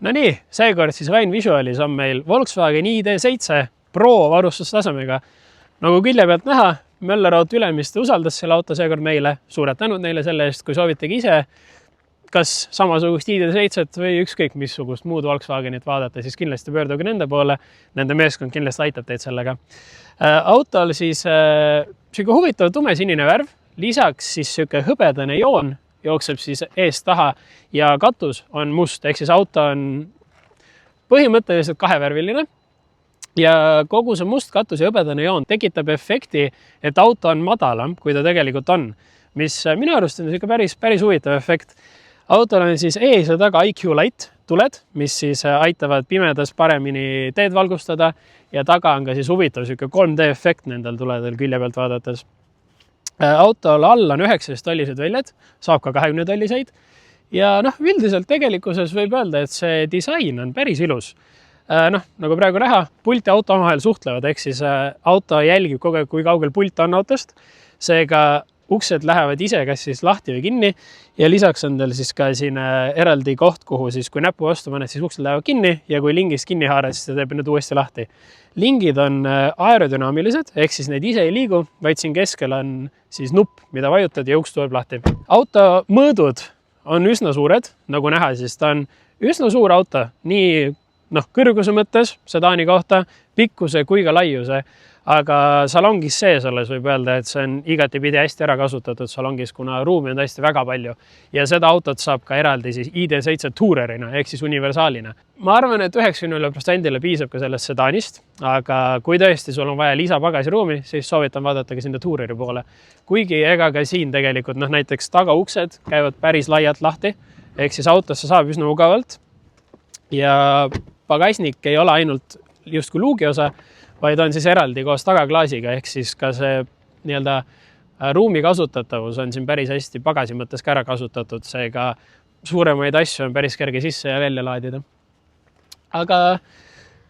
No nii, seekord siis Rine Visualis on meil Volkswagen ID7 Pro varustustasemega. Nagu külje pealt näha, Möllerauto Ülemiste usaldas selle auto seekord meile. Suured tänud neile selle eest, kui soovitegi ise kas samasugust ID7 või ükskõik missugust muud Volkswagenit vaadata, siis kindlasti pöörduge nende poole. Nende meeskond kindlasti aitab teid sellega. Autol siis selline huvitav tumesinine värv, lisaks siis selline hõbedane joon jookseb siis eest taha ja katus on must, ehk siis auto on põhimõtteliselt kahevärviline ja kogu see must katus ja hõbedane joon tekitab efekti, et auto on madalam, kui ta tegelikult on, mis minu arust on päris huvitav efekt. Autol on siis ees ja taga IQ Light tuled, mis siis aitavad pimedas paremini teed valgustada ja taga on ka siis huvitav 3D efekt nendel tuledel külje pealt vaadates. Autol all on 19 tollised väljad, saab ka 20 tolliseid ja üldiselt tegelikkuses võib öelda, et see disain on päris ilus. Nagu praegu näha, pult ja auto omavahel suhtlevad, ehk siis auto jälgib kogu aeg, kui kaugel pult on autost. Seega uksed lähevad ise kas siis lahti või kinni ja lisaks on teil siis ka siin eraldi koht, kuhu siis kui näpu vastu paned, siis uksed lähevad kinni ja kui lingist kinni haarad, siis ta teeb need uuesti lahti. Lingid on aerodünaamilised, ehk siis need ise ei liigu, vaid siin keskel on siis nupp, mida vajutad ja uks tuleb lahti. Auto mõõdud on üsna suured, nagu näha, siis ta on üsna suur auto, nii kõrguse mõttes sedaani kohta, pikkuse kui ka laiuse. Aga salongis sees olles võib öelda, et see on igatepidi hästi ära kasutatud salongis, kuna ruumi on tõesti väga palju. Ja seda autot saab ka eraldi siis ID7 Tourerina, ehk siis universaalina. Ma arvan, et 90% piisab ka sellest sedaanist, aga kui tõesti sul on vaja lisapagasiruumi, siis soovitan vaadata ka sinna Toureri poole. Kuigi ega ka siin tegelikult näiteks tagauksed käivad päris laialt lahti, ehk siis autosse saab üsna mugavalt. Ja pagasnik ei ole ainult justkui luugiosa, vaid on siis eraldi koos tagaklaasiga, ehk siis ka see ruumi kasutatavus on siin päris hästi pagasi mõttes ka ära kasutatud, seega suuremaid asju on päris kerge sisse ja välja laadida. Aga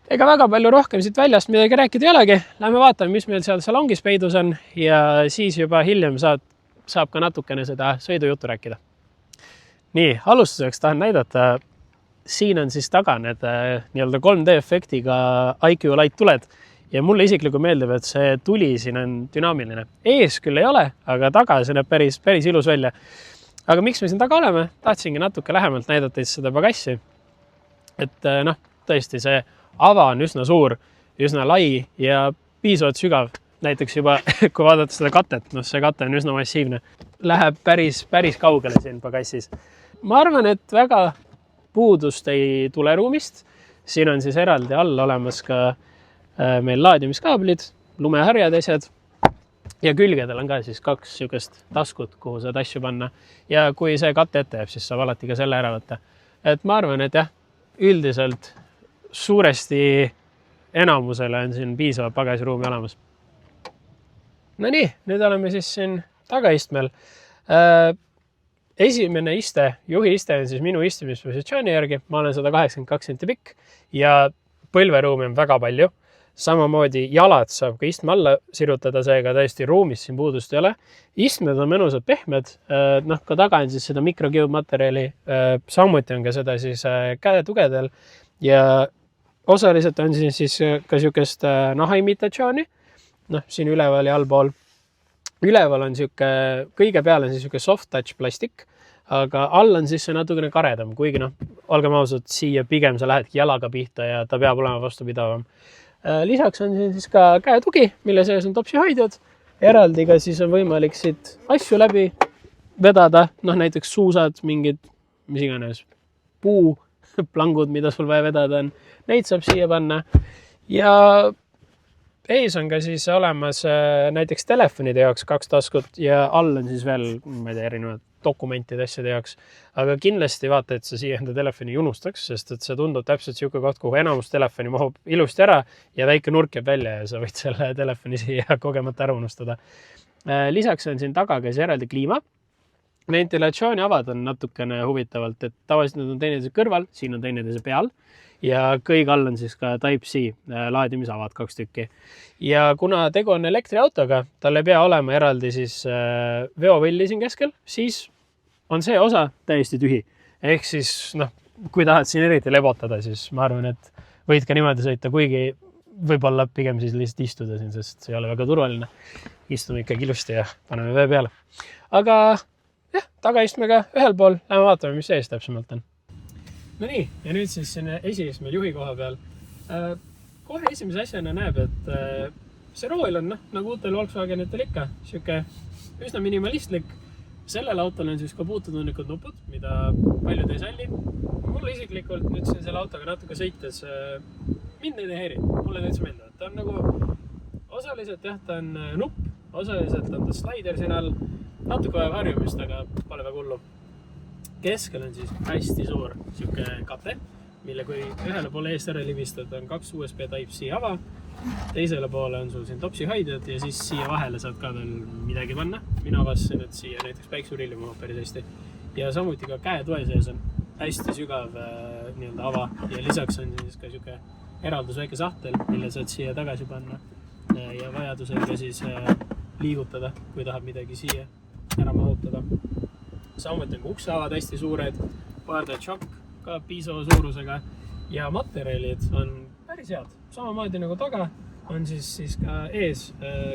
ega väga palju rohkem siit väljast midagi rääkida ei olegi. Lähme vaatame, mis meil seal salongis peidus on ja siis juba hiljem saab ka natukene seda sõidujuttu rääkida. Nii, alustuseks tahan näidata, siin on siis taga need 3D efektiga IQ Light tuled. Ja mulle isiklikult meeldib, et see tuli siin on dünaamiline. Ees küll ei ole, aga taga see näeb päris ilus välja. Aga miks me siin taga oleme? Tahtsingi natuke lähemalt näidata seda pagassi. Et tõesti see ava on üsna suur, üsna lai ja piisavalt sügav. Näiteks juba, kui vaadata seda katet, see kate on üsna massiivne. Läheb päris kaugele siin pagassis. Ma arvan, et väga puudust ei tule ruumist. Siin on siis eraldi all olemas ka meil laadimiskaablid, lumeharjad asjad ja külgedel on ka siis 2 sükest taskut, kuhu saad asju panna. Ja kui see katte ette jääb, siis saab alati ka selle ära võtta. Et ma arvan, et jah, üldiselt suuresti enamusele on siin piisava pagasiruumi olemas. No nii, nüüd oleme siis siin tagaistmel. Esimene iste, juhi iste on siis minu istumispositsiooni järgi. Ma olen 182 cm pikk ja põlveruumi on väga palju. Samamoodi jalad saab ka istme alla sirutada, seega tõesti ruumis siin puudust ei ole. Istmed on mõnusad pehmed, ka taga on siis seda mikrokiubmaterjali, samuti on ka seda siis käetugedel ja osaliselt on siin siis ka sükest nahaimitatsiooni, siin üleval ja allpool. Üleval on kõige peal on siis soft touch plastik, aga all on siis see natukene karedam, kuigi olgem ausad, siia pigem sa lähedki jalaga pihta ja ta peab olema vastupidavam. Lisaks on siin siis ka käetugi, mille sees on topsihoidjad. Eraldi ka siis on võimalik siit asju läbi vedada, näiteks suusad, mingid, mis iganes, puuplangud, mida sul vaja vedada on. Neid saab siia panna. Ja ees on ka siis olemas näiteks telefonide jaoks 2 taskut ja all on siis veel, erinevad dokumentide asjade jaoks. Aga kindlasti vaata, et sa siia enda telefoni ei unustaks, sest et see tundub täpselt siuke koht, kuhu enamus telefoni mahub ilusti ära ja väike nurk jääb välja ja sa võid selle telefoni siia kogemata ära unustada. Lisaks on siin taga ka eraldi kliima. Ventilatsiooniavad on natukene huvitavalt, et tavaliselt need on teineteise kõrval, siin on teineteise peal ja kõige all on siis ka Type-C laadimisavad 2 tükki. Ja kuna tegu on elektriautoga, tal ei pea olema eraldi siis veopilli siin keskel, siis on see osa täiesti tühi. Ehk siis kui tahad siin eriti lebotada, siis ma arvan, et võid ka niimoodi sõita, kuigi võib-olla pigem siis lihtsalt istuda siin, sest see ei ole väga turvaline. Istume ikkagi ilusti ja paneme vee peale. Aga jah, tagaistmega ühel pool, lähme vaatame, mis sees täpsemalt on. No nii, ja nüüd siis sinne esiismel juhi koha peal. Kohe esimese asjana näeb, et see rool on, nagu uutel Volkswagenitel ikka, siuke üsna minimalistlik. Sellel autol on siis ka puututundlikud nupud, mida paljud ei salli. Mulle isiklikult nüüd siin selle autoga natuke sõites mind neid ei häiri. Mulle täitsa meeldib. Ta on nagu osaliselt jah, ta on nupp, osaliselt on ta slider siin all. Natuke vaja harjumist, aga pole väga hullu. Keskel on siis hästi suur siuke kate, mille kui ühele poole eest ära libistad, on 2 USB Type-C ava. Teisele poole on sul siin topsi haidjad ja siis siia vahele saad ka veel midagi panna. Mina avastasin, et siia näiteks päiksurilli mahub päris hästi. Ja samuti ka käetoe sees on hästi sügav ava ja lisaks on siis ka siuke eraldus väike sahtel, mille saad siia tagasi panna ja vajadusel ka siis liigutada, kui tahab midagi siia ära mahutada. Samuti on ka ukseavad hästi suured, pardetšokk ka piisava suurusega ja materjalid on päris head. Samamoodi nagu taga on siis ka ees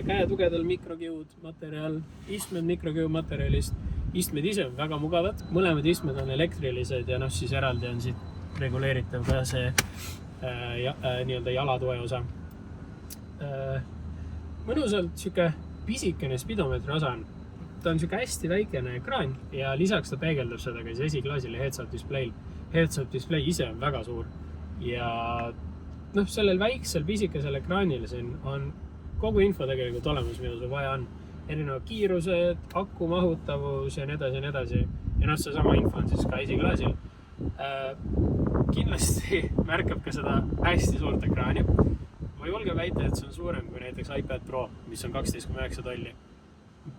käetugedel mikrokiud materjal, istmed mikrokiud materjalist. Istmed ise on väga mugavad, mõlemad istmed on elektrilised ja siis eraldi on siit reguleeritav ka see nii-öelda jalatoe osa. Mõnusalt siuke pisikene spidomeetri osa on. Ta on siuke hästi väikene ekraan ja lisaks ta peegeldab seda ka esiklaasile heads-up display'l. Heads-up display ise on väga suur ja sellel väiksel pisikesel ekraanil siin on kogu info tegelikult olemas, mida sul vaja on. Erinevad kiirused, aku mahutavus ja nii edasi ja nii edasi. Ja see sama info on siis ka esiklaasil. Kindlasti märkab ka seda hästi suurt ekraani. Ma julgen väita, et see on suurem kui näiteks iPad Pro, mis on 12,9 tolli.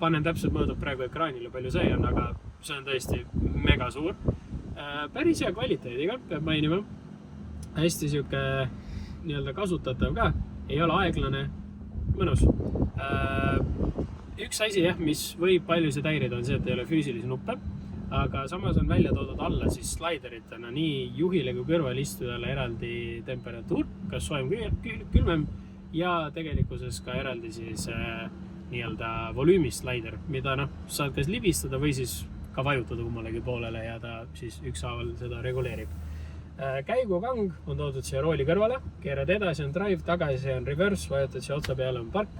Panen täpselt mõõdub praegu ekraanile, palju see on, aga see on tõesti mega suur. Päris hea kvaliteediga, peab mainima. Hästi siuke nii-öelda kasutatav ka, ei ole aeglane, mõnus. Üks asi, mis võib paljusid häirida, on see, et ei ole füüsilisi nuppe, aga samas on välja toodud alla siis slideritena nii juhile kui kõrvalistujale eraldi temperatuur, kas soojem külmem ja tegelikkuses ka eraldi siis nii-öelda volüümi slider, mida saad kas libistada või siis ka vajutada kummalegi poolele ja ta siis ükshaaval seda reguleerib. Käigukang on toodud siia rooli kõrvale, keerad edasi on drive, tagasi on reverse, vajutad siia otsa peale on park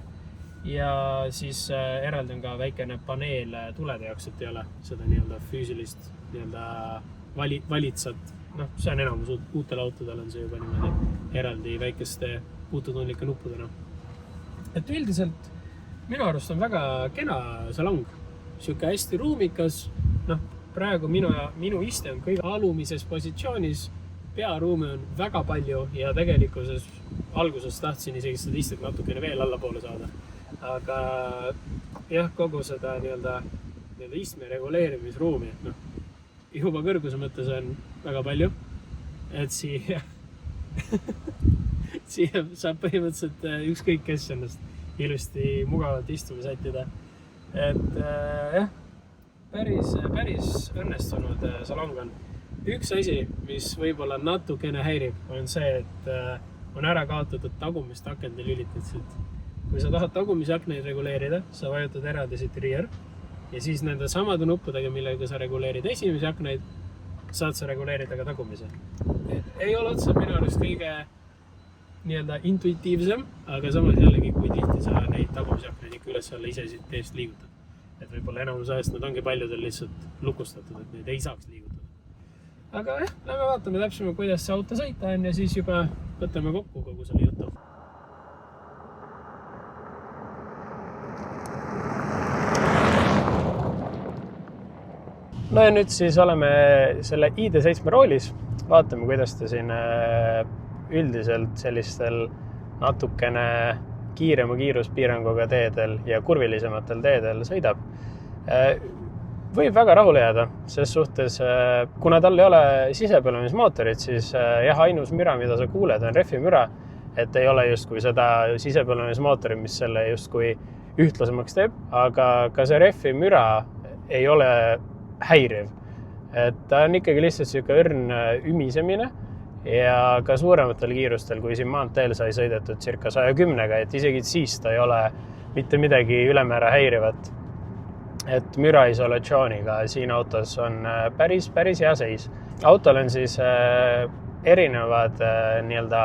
ja siis eraldi on ka väikene paneel tulede jaoks, et ei ole seda nii-öelda füüsilist nii-öelda valitsat. See on enamus uutel autodel on see juba niimoodi eraldi väikeste puututundlike nuppudena. Et üldiselt minu arust on väga kena salong. Siuke hästi ruumikas. Praegu minu iste on kõige alumises positsioonis. Pearuumi on väga palju ja tegelikkuses alguses tahtsin isegi seda istet natukene veel allapoole saada. Aga jah, kogu seda nii-öelda istme reguleerimisruumi, juba kõrguse mõttes on väga palju, et siia saab põhimõtteliselt ükskõik kes ennast ilusti mugavalt istuma sättida. Et jah, päris õnnestunud salong on. Üks asi, mis võib-olla natukene häirib, on see, et on ära kaotatud tagumist akende lülitid. Kui sa tahad tagumise akneid reguleerida, sa vajutad eraldi siit rear ja siis nende samade nuppudega, millega sa reguleerid esimesi akneid, saad sa reguleerida ka tagumise. Ei ole otsa minu arust kõige nii-öelda intuitiivsem, aga samas jällegi, kui tihti sa neid tagumise akneid ikka üles alla ise siit eest liigutad. Et võib-olla enamus ajast nad ongi paljudel lihtsalt lukustatud, et neid ei saaks liigutada. Aga jah, lähme vaatame täpsemalt, kuidas see auto sõita on ja siis juba võtame kokku kogu selle jutu. No ja nüüd siis oleme selle ID7 roolis. Vaatame, kuidas ta siin üldiselt sellistel natukene kiirema kiiruspiiranguga teedel ja kurvilisematel teedel sõidab. Võib väga rahule jääda, ses suhtes, kuna tal ei ole sisepõlemismootorit, siis jah, ainus müra, mida sa kuuled, on refi müra, et ei ole justkui seda sisepõlemismootorit, mis selle justkui ühtlasemaks teeb, aga ka see refi müra ei ole häiriv. et ta on ikkagi lihtsalt siuke õrn ümisemine ja ka suurematel kiirustel, kui siin maanteel sai sõidetud circa 110-ga, et isegi siis ta ei ole mitte midagi ülemäära häirivat. Et müraisolatsiooniga siin autos on päris hea seis. Autol on siis erinevad nii-öelda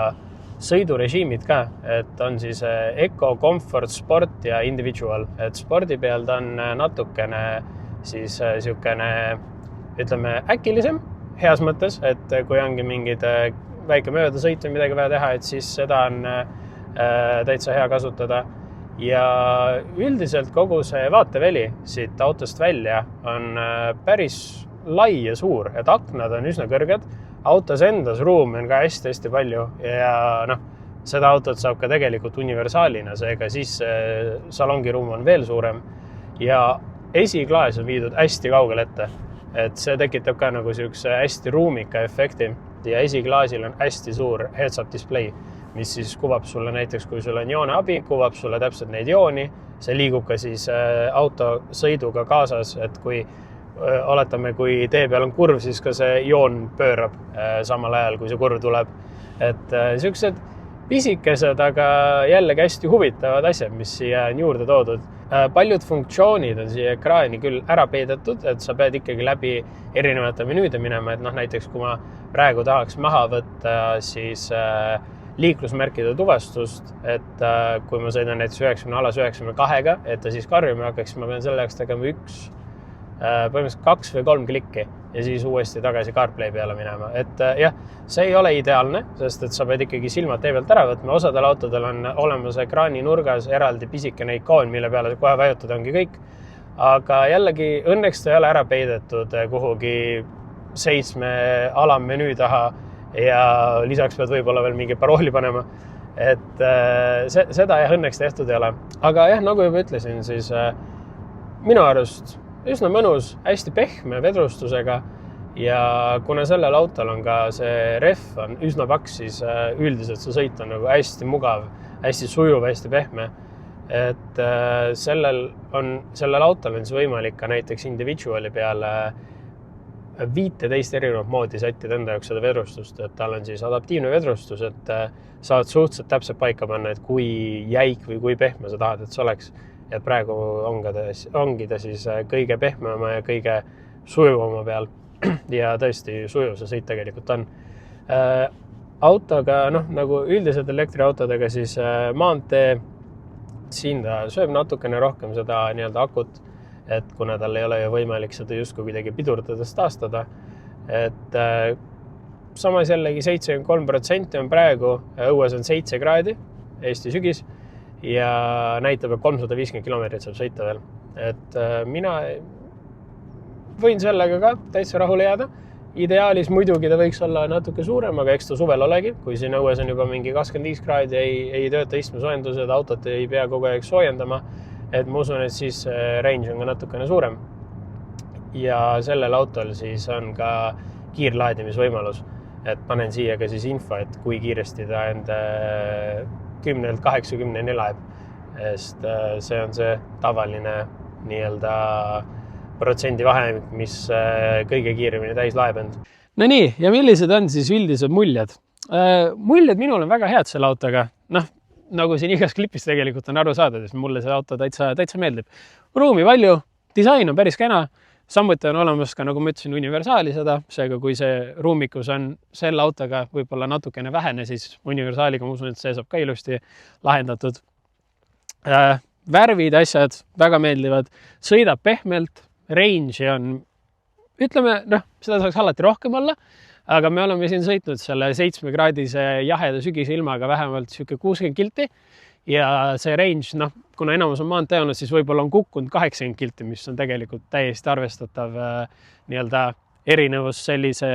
sõidurežiimid ka, et on siis Eco, Comfort, Sport ja Individual, et spordi peal ta on natukene siis siukene, ütleme, äkilisem heas mõttes, et kui ongi mingid väike möödasõit või midagi vaja teha, et siis seda on täitsa hea kasutada. Ja üldiselt kogu see vaateväli siit autost välja on päris lai ja suur, et aknad on üsna kõrged. Autos endas ruumi on ka hästi palju ja seda autot saab ka tegelikult universaalina, seega siis salongiruum on veel suurem ja esiklaas on viidud hästi kaugel ette. Et see tekitab ka nagu siukse hästi ruumika efekti ja esiklaasil on hästi suur heads-up display, mis siis kuvab sulle näiteks, kui sul on jooneabi, kuvab sulle täpselt neid jooni. See liigub ka siis auto sõiduga kaasas, et kui oletame, kui tee peal on kurv, siis ka see joon pöörab samal ajal, kui see kurv tuleb. Et siuksed pisikesed, aga jällegi hästi huvitavad asjad, mis siia on juurde toodud. Paljud funktsioonid on siia ekraani küll ära peidetud, et sa pead ikkagi läbi erinevate menüüde minema, et näiteks kui ma praegu tahaks maha võtta siis liiklusmärkide tuvastust, et kui ma sõidan näiteks 90/92-ga, et ta siis karjuma hakkaks, ma pean selle jaoks tegema põhimõtteliselt 2 või 3 klikki ja siis uuesti tagasi CarPlay peale minema. Et jah, see ei ole ideaalne, sest et sa pead ikkagi silmad tee pealt ära võtma. Osadel autodel on olemas ekraani nurgas eraldi pisikene ikoon, mille peale kohe vajutada ongi kõik. Aga jällegi õnneks ta ei ole ära peidetud kuhugi 7 alammenüü taha ja lisaks pead võib-olla veel mingi parooli panema. Et seda jah õnneks tehtud ei ole. Aga jah, nagu juba ütlesin, siis minu arust üsna mõnus, hästi pehme vedrustusega ja kuna sellel autol on ka see ref on üsna paks, siis üldiselt see sõit on nagu hästi mugav, hästi sujuv, hästi pehme. Et sellel autol on siis võimalik ka näiteks individuali peale 15 erinevat moodi sättida enda jaoks seda vedrustust, et tal on siis adaptiivne vedrustus, et saad suhteliselt täpselt paika panna, et kui jäik või kui pehme sa tahad, et see oleks. Ja praegu ongi ta siis kõige pehmema ja kõige sujuvama peal ja tõesti sujuv see sõit tegelikult on. Autoga, nagu üldiselt elektriautodega, siis maantee siin ta sööb natukene rohkem seda nii-öelda akut, et kuna tal ei ole ju võimalik seda justkui kuidagi pidurdades taastada. Et samas jällegi 73% on praegu, õues on 7 kraadi, Eesti sügis, ja näitab, et 350 kilomeetrit saab sõita veel. Et mina võin sellega ka täitsa rahule jääda. Ideaalis muidugi ta võiks olla natuke suurem, aga eks ta suvel olegi. Kui siin õues on juba mingi 25 kraadi, ei tööta istmesoojendused, autot ei pea kogu aeg soojendama. Et ma usun, et siis range on ka natukene suurem. Ja sellel autol siis on ka kiirlaadimisvõimalus. Et panen siia ka siis info, et kui kiiresti ta enda 10-80 laeb, sest see on see tavaline nii-öelda protsendi vahe, mis kõige kiiremini täis laeb end. No nii, ja millised on siis üldised muljed? Muljed minul on väga head selle autoga. Nagu siin igas klipis tegelikult on aru saada, sest mulle see auto täitsa meeldib. Ruumi palju, disain on päris kena. Samuti on olemas ka, nagu ma ütlesin, universaali seda, seega kui see ruumikus on selle autoga võib-olla natukene vähene, siis universaaliga ma usun, et see saab ka ilusti lahendatud. Värvid, asjad väga meeldivad, sõidab pehmelt, range on, ütleme, seda saaks alati rohkem olla, aga me oleme siin sõitnud selle 7-kraadise jaheda sügisilmaga vähemalt 60 kilti ja see range, kuna enamus on maantee olnud, siis võib-olla on kukkunud 80 kilti, mis on tegelikult täiesti arvestatav nii-öelda erinevus sellise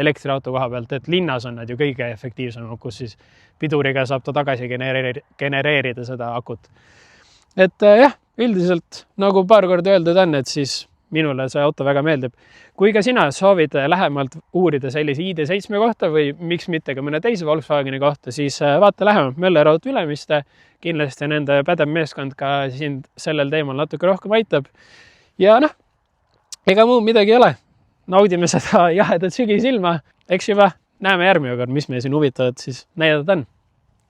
elektriauto koha pealt, et linnas on nad ju kõige efektiivsemad, kus siis piduriga saab ta tagasi genereerida seda akut. Et jah, üldiselt nagu paar korda öeldud on, et siis minule see auto väga meeldib. Kui ka sina soovid lähemalt uurida sellise ID7 kohta või miks mitte ka mõne teise Volkswageni kohta, siis vaata lähemalt Möller Auto Ülemiste. Kindlasti nende pädev meeskond ka sind sellel teemal natuke rohkem aitab. Ja ega muu midagi ei ole. naudime seda jahedat sügisilma, eks juba näeme järgmine kord, mis meil siin huvitavat siis näidata on.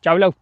Tšau-lau!